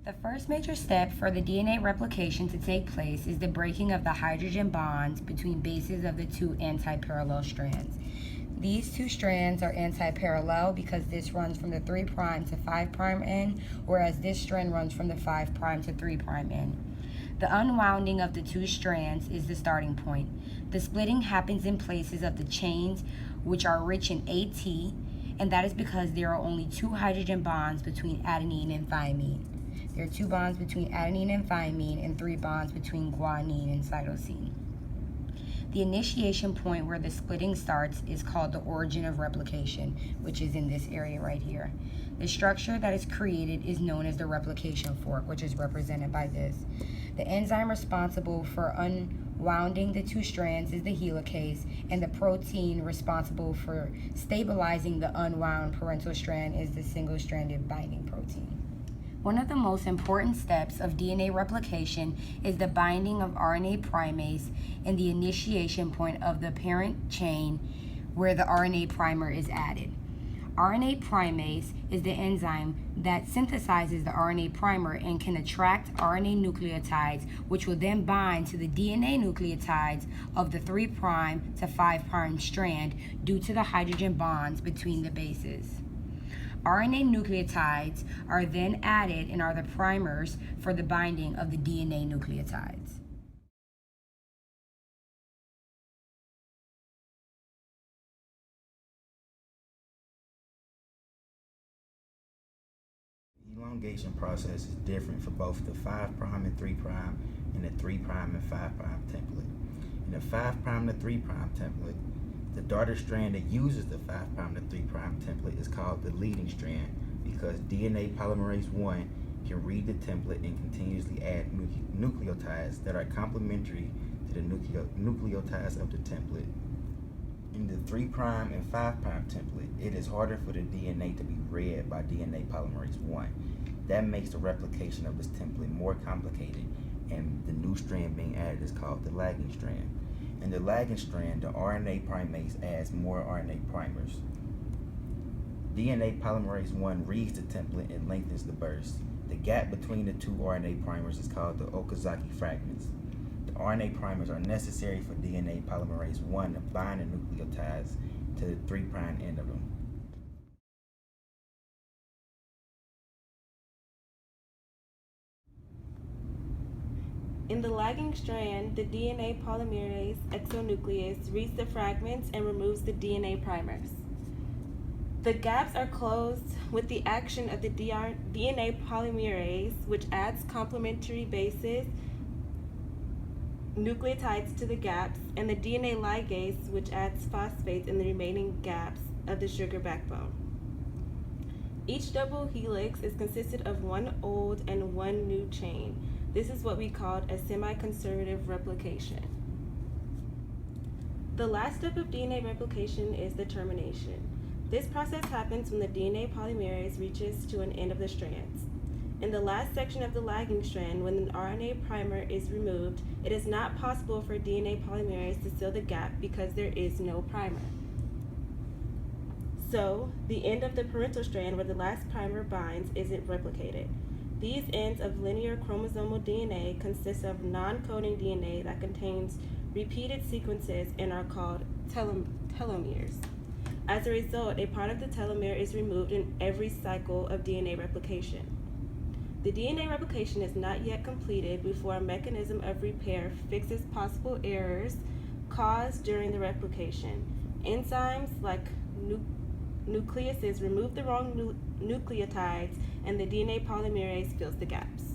The first major step for the DNA replication to take place is the breaking of the hydrogen bonds between bases of the two anti-parallel strands. These two strands are anti-parallel because this runs from the 3' to 5' end, whereas this strand runs from the 5' to 3' end. The unwinding of the two strands is the starting point. The splitting happens in places of the chains which are rich in AT, and that is because there are only 2 hydrogen bonds between adenine and thymine. There are 2 bonds between adenine and thymine and 3 bonds between guanine and cytosine. The initiation point where the splitting starts is called the origin of replication, which is in this area right here. The structure that is created is known as the replication fork, which is represented by this. The enzyme responsible for unwinding the 2 strands is the helicase, and the protein responsible for stabilizing the unwound parental strand is the single-stranded binding protein. One of the most important steps of DNA replication is the binding of RNA primase and the initiation point of the parent chain where the RNA primer is added. RNA primase is the enzyme that synthesizes the RNA primer and can attract RNA nucleotides, which will then bind to the DNA nucleotides of the 3' to 5' strand due to the hydrogen bonds between the bases. RNA nucleotides are then added and are the primers for the binding of the DNA nucleotides. The elongation process is different for both the 5' and 3' and the 3' and 5' template. In the 5' to 3' template, the daughter strand that uses the 5' to 3' template is called the leading strand because DNA polymerase 1 can read the template and continuously add nucleotides that are complementary to the nucleotides of the template. In the 3' and 5' template, it is harder for the DNA to be read by DNA polymerase 1. That makes the replication of this template more complicated, and the new strand being added is called the lagging strand. In the lagging strand, the RNA primase adds more RNA primers. DNA polymerase 1 reads the template and lengthens the burst. The gap between the 2 RNA primers is called the Okazaki fragments. The RNA primers are necessary for DNA polymerase 1 to bind the nucleotides to the 3' end of them. In the lagging strand, the DNA polymerase exonuclease reads the fragments and removes the DNA primers. The gaps are closed with the action of the DNA polymerase, which adds complementary bases, nucleotides to the gaps, and the DNA ligase, which adds phosphates in the remaining gaps of the sugar backbone. Each double helix is consisted of 1 old and 1 new chain. This is what we called a semi-conservative replication. The last step of DNA replication is the termination. This process happens when the DNA polymerase reaches to an end of the strands. In the last section of the lagging strand, when an RNA primer is removed, it is not possible for DNA polymerase to seal the gap because there is no primer. So, the end of the parental strand where the last primer binds isn't replicated. These ends of linear chromosomal DNA consist of non-coding DNA that contains repeated sequences and are called telomeres. As a result, a part of the telomere is removed in every cycle of DNA replication. The DNA replication is not yet completed before a mechanism of repair fixes possible errors caused during the replication. Enzymes like nucleases remove the wrong nucleotides, and the DNA polymerase fills the gaps.